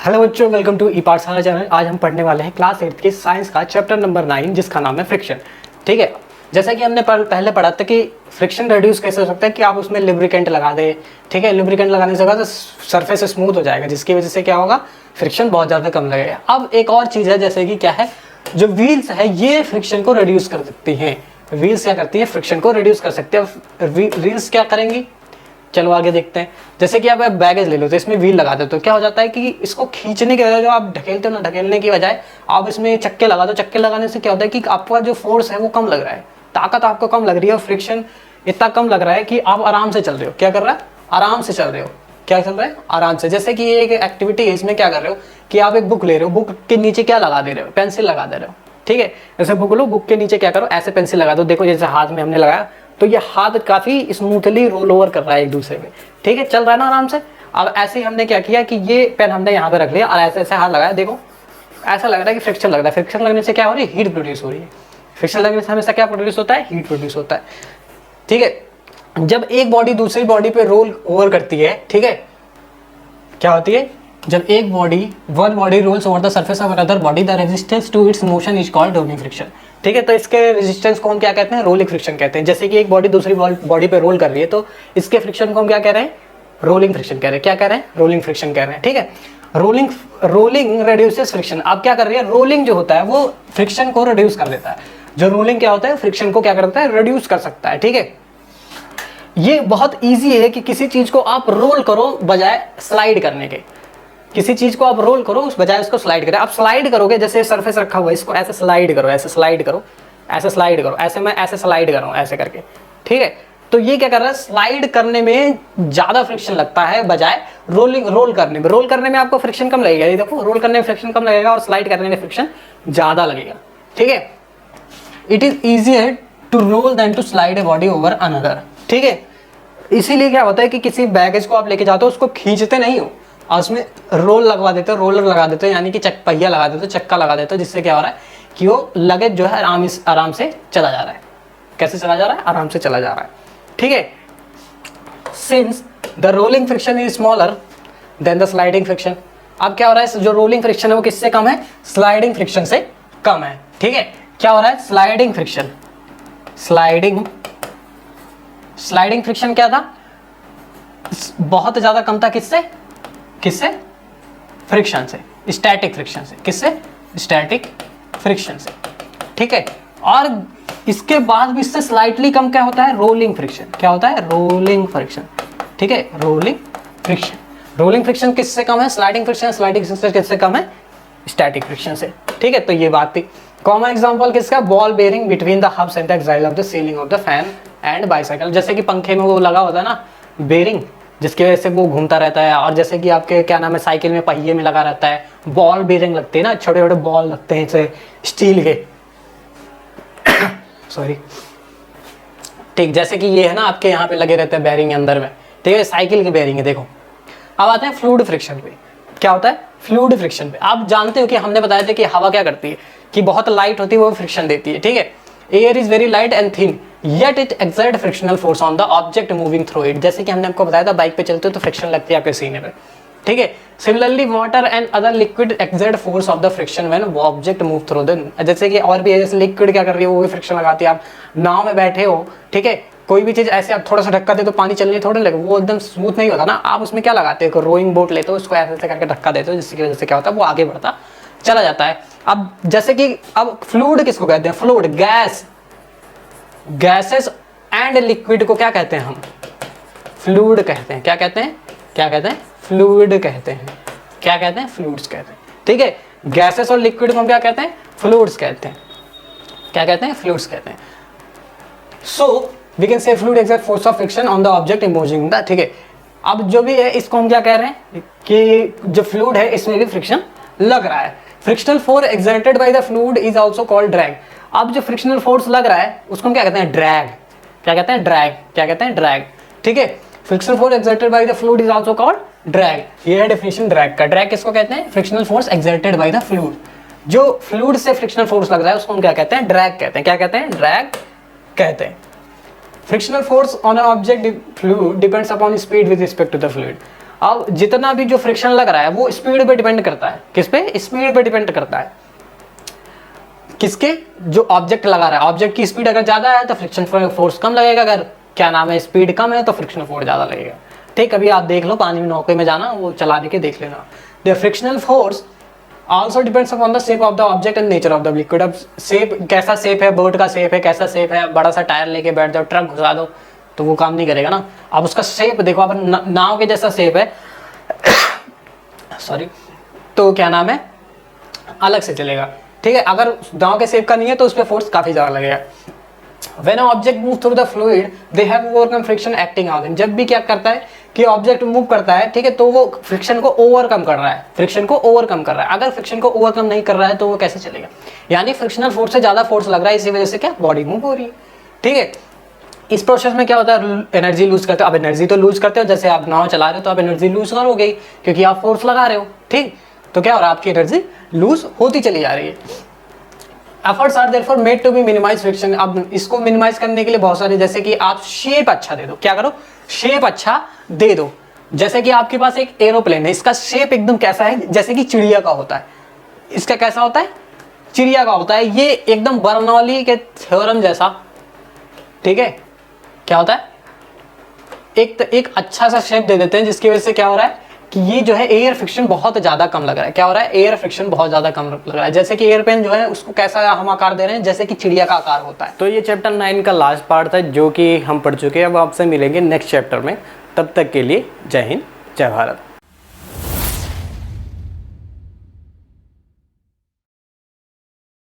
Hello बच्चों, welcome to ई पाठशाला channel. आज हम पढ़ने वाले हैं क्लास 8 की साइंस का चैप्टर नंबर 9 जिसका नाम है फ्रिक्शन। ठीक है, जैसा कि हमने पहले पढ़ा था कि फ्रिक्शन रिड्यूस कैसे हो सकता है कि आप उसमें लुब्रिकेंट लगा दें। ठीक है, लुब्रिकेंट लगाने से बाद सरफेस स्मूथ हो जाएगा, जिसकी वजह से क्या होगा, फ्रिक्शन बहुत ज़्यादा कम लगेगा। अब एक और चीज़ है, जैसे कि क्या है, जो व्हील्स है ये फ्रिक्शन को रिड्यूस कर सकती हैं। व्हील्स क्या करती है, फ्रिक्शन को रिड्यूस कर सकते हैं। व्हील्स क्या करेंगी, चलो आगे देखते हैं। जैसे कि आप बैगेज ले लो तो इसमें व्हील लगा दो तो क्या हो जाता है कि इसको खींचने के बजाय जो आप ढकेलते हो ना, ढकेलने की बजाय आप इसमें चक्के लगा दो। चक्के लगाने से क्या होता है कि आपका जो फोर्स है वो कम लग रहा है, ताकत आपको कम लग रही है और फ्रिक्शन इतना कम लग रहा है कि आप आराम से चल रहे हो। क्या कर रहा है, आराम से चल रहे हो। क्या चल रहा है, आराम से। जैसे कि ये एक एक्टिविटी है, इसमें क्या कर रहे हो कि आप एक बुक ले रहे हो, बुक के नीचे क्या लगा दे रहे हो, पेंसिल लगा दे रहे हो। ठीक है, जैसे बुक लो, बुक के नीचे क्या करो, ऐसे पेंसिल लगा दो। देखो जैसे हाथ में हमने लगाया तो ये हाथ काफी स्मूथली रोल ओवर कर रहा है एक दूसरे में। ठीक है, चल रहा है ना आराम से। अब ऐसे ही हमने क्या किया कि ये पेन हमने यहाँ पे रख लिया और ऐसे ऐसे हाथ लगाया, देखो ऐसा लग रहा है कि फ्रिक्शन लग रहा है। फ्रिक्शन लगने से क्या हो रही है, हीट प्रोड्यूस हो रही है। फ्रिक्शन लगने से हमेशा क्या प्रोड्यूस होता है, हीट प्रोड्यूस होता है। ठीक है, जब एक बॉडी दूसरी बॉडी पे रोल ओवर करती है, ठीक है, क्या होती है, जब एक one body rolls over the surface of another body, the resistance to its motion is called rolling friction. ठीक है, तो इसके रेजिस्टेंस को हम क्या कहते हैं, रोलिंग फ्रिक्शन कहते हैं। जैसे कि एक बॉडी दूसरी बॉडी पे रोल कर रही है तो इसके फ्रिक्शन को हम क्या कह रहे हैं, रोलिंग फ्रिक्शन कह रहे हैं। क्या कह रहे हैं, रोलिंग फ्रिक्शन कह रहे हैं। ठीक है, रोलिंग रिड्यूसेस फ्रिक्शन। अब क्या कर रही है, रोलिंग जो होता है वो फ्रिक्शन को रिड्यूस कर देता है। जो रोलिंग क्या होता है, फ्रिक्शन को क्या करता है, रिड्यूस कर सकता है। ठीक है, ये बहुत ईजी है कि किसी चीज को आप रोल करो बजाय स्लाइड करने के। किसी चीज को आप रोल करो उस बजाय उसको स्लाइड करें। आप स्लाइड करोगे, जैसे सरफेस रखा हुआ है, इसको ऐसे स्लाइड करो, ऐसे स्लाइड करो, ऐसे स्लाइड करो, ऐसे मैं ऐसे स्लाइड कर रहा हूं ऐसे करके। ठीक है, तो ये क्या कर रहा है, स्लाइड करने में ज्यादा फ्रिक्शन लगता है बजाय रोल करने में। रोल करने में आपको फ्रिक्शन कम लगेगा, ये देखो, रोल करने में फ्रिक्शन कम लगेगा और स्लाइड करने में फ्रिक्शन ज्यादा लगेगा। ठीक है, it is easier to roll than to slide a body over another. ठीक है, इसीलिए क्या होता है कि किसी बैगेज को आप लेके जाते हो, उसको खींचते नहीं हो और उसमें रोल लगवा देते हो, रोलर लगा देते हो, यानी कि पहिया लगा देते हो, चक्का लगा देते हो, जिससे क्या हो रहा है कि वो लगेज जो है आराम से चला जा रहा है। कैसे चला जा रहा है, आराम से चला जा रहा है। ठीक है, since the rolling friction is smaller than the sliding friction. अब क्या हो रहा है, जो रोलिंग फ्रिक्शन है वो किससे कम है, स्लाइडिंग फ्रिक्शन से कम है। ठीक है, क्या हो रहा है, स्लाइडिंग फ्रिक्शन, स्लाइडिंग फ्रिक्शन क्या था, बहुत ज्यादा कम था। किससे, फ्रिक्शन से, स्टैटिक फ्रिक्शन से। किससे, स्टैटिक फ्रिक्शन से। ठीक है, और इसके बाद भी इससे स्लाइटली कम क्या होता है, रोलिंग फ्रिक्शन। क्या होता है, रोलिंग फ्रिक्शन। ठीक है, रोलिंग फ्रिक्शन किससे कम है, स्लाइडिंग फ्रिक्शन। स्लाइडिंग फ्रिक्शन किससे कम है, स्टैटिक फ्रिक्शन से। ठीक है, तो ये बात थी। कॉमन एग्जांपल किसका, ball bearing between the hubs and the axle of the ceiling of the fan and bicycle. जैसे कि पंखे में वो लगा होता है ना बेयरिंग, जिसकी वजह से वो घूमता रहता है। और जैसे कि आपके क्या नाम है, साइकिल में पहिए में लगा रहता है, बॉल बेयरिंग लगते हैं ना, छोटे छोटे बॉल लगते हैं जैसे स्टील के सॉरी। ठीक, जैसे कि ये है ना आपके यहाँ पे लगे रहते हैं बेयरिंग अंदर में। ठीक है, साइकिल की बेयरिंग है। देखो, अब आते हैं फ्लूइड फ्रिक्शन पे। क्या होता है, फ्लूइड फ्रिक्शन पे आप जानते हो कि हमने बताया था कि हवा क्या करती है, कि बहुत लाइट होती है वो फ्रिक्शन देती है। ठीक है, air is very light and thin yet it exert frictional force on the object moving through it। जैसे कि हमने आपको बताया था बाइक पे चलते हो तो फ्रिक्शन लगती है आपके सीने पे। ठीक है, similarly water and other liquid exert force of the friction when object move through the. जैसे कि और भी जैसे लिक्विड क्या कर रही है, वो भी फ्रिक्शन लगाती है। आप नाव में बैठे हो, ठीक है, कोई भी चीज ऐसे आप थोड़ा सा धक्का दे तो पानी चलने थोड़ा लगे, वो एकदम स्मूथ नहीं होता ना। आप उसमें क्या लगाते हो, रोइंग बोट लेते हो, उसको ऐसे ऐसे करके धक्का देते हो, जिसकी वजह से क्या होता है, वो आगे बढ़ता चला जाता है। अब जैसे कि अब फ्लूइड किसको कहते हैं, फ्लूइड, गैसेस एंड लिक्विड को क्या कहते हैं, हम फ्लूइड कहते हैं। क्या कहते हैं, फ्लूइड कहते हैं। क्या कहते हैं, फ्लूइड्स कहते हैं। ठीक है, गैसेस और लिक्विड को हम क्या कहते हैं, फ्लूइड्स कहते हैं। क्या कहते हैं, फ्लूइड्स कहते हैं। So we can say fluid exert force of friction on the object emerging the. ठीक है, अब जो भी है इसको हम क्या कह रहे हैं कि जो फ्लूइड है इसमें भी फ्रिक्शन लग रहा है। Frictional force exerted by the fluid is also called drag. अब जो फ्रिक्शनल फोर्स लग रहा है उसको हम क्या कहते हैं, ड्रैग। क्या कहते हैं, ड्रैग। ठीक है, frictional force exerted by the fluid is also called drag. ये है डेफिनेशन ड्रैग का। ड्रैग किसको कहते हैं, frictional force exerted by the fluid. जो फ्लूइड से फ्रिक्शनल फोर्स लग रहा है उसको हम क्या कहते हैं, ड्रैग कहते हैं। क्या कहते हैं, ड्रैग कहते हैं। Frictional force on an object fluid depends upon speed with respect to the fluid. अब जितना भी जो फ्रिक्शन लग रहा है वो स्पीड पे डिपेंड करता है। किस पे? स्पीड पे डिपेंड करता है। किसके? जो ऑब्जेक्ट लगा रहा है, ऑब्जेक्ट की स्पीड अगर ज़्यादा है तो फ्रिक्शन फोर्स कम लगेगा, अगर क्या नाम है स्पीड कम है तो फ्रिक्शन फोर्स ज़्यादा लगेगा। ठीक, अभी आप देख लो पानी में नौके में जाना, वो चला के देख लेना। The frictional force also depends upon the shape of the object and nature of the liquid. अब शेप कैसा शेप है, बोट का शेप है, कैसा शेप है, बड़ा सा टायर लेके बैठ जाओ, ट्रक घुसा दो तो वो काम नहीं करेगा ना। अब उसका शेप देखो, अब नाव के जैसा शेप है सॉरी, तो क्या नाम है अलग से चलेगा। ठीक है, अगर नाव के शेप का नहीं है तो उस पर फोर्स काफी ज्यादा लगेगा। When an object moves through the fluid, they have overcome friction acting on them। जब भी क्या करता है कि ऑब्जेक्ट मूव करता है, ठीक है, तो वो फ्रिक्शन को ओवरकम कर रहा है, फ्रिक्शन को ओवरकम कर रहा है। अगर फ्रिक्शन को ओवरकम नहीं कर रहा है तो वो कैसे चलेगा? यानी फ्रिक्शनल फोर्स से ज्यादा फोर्स लग रहा है, इसी वजह से क्या बॉडी मूव हो रही है। ठीक है, इस प्रोसेस में क्या होता है, एनर्जी लूज करते हो। अब एनर्जी तो लूज करते हो, जैसे आप नाव चला रहे हो तो आप एनर्जी लूज करोगे क्योंकि आप फोर्स लगा रहे हो। ठीक, तो क्या हो रहा है, आपकी एनर्जी लूज होती चली जा रही है। Efforts are therefore made to be minimise friction. अब इसको मिनिमाइज करने के लिए बहुत सारे, जैसे कि आप शेप अच्छा दे दो। क्या करो? शेप अच्छा दे दो। जैसे कि आपके पास एक एरोप्लेन है, इसका शेप एकदम कैसा है, जैसे कि चिड़िया का होता है। इसका कैसा होता है? चिड़िया का होता है। ये एकदम बर्नौली के थ्योरम जैसा, ठीक है, क्या होता है, एक अच्छा सा शेप दे देते हैं, जिसकी वजह से क्या हो रहा है कि ये जो है एयर फ्रिक्शन बहुत ज्यादा कम लग रहा है। क्या हो रहा है? एयर फ्रिक्शन बहुत ज्यादा कम लग रहा है। जैसे कि एयरप्लेन जो है उसको कैसा हम आकार दे रहे हैं, जैसे कि चिड़िया का आकार होता है। तो ये चैप्टर 9 का लास्ट पार्ट था जो कि हम पढ़ चुके हैं। अब आपसे मिलेंगे नेक्स्ट चैप्टर में, तब तक के लिए जय हिंद, जय भारत।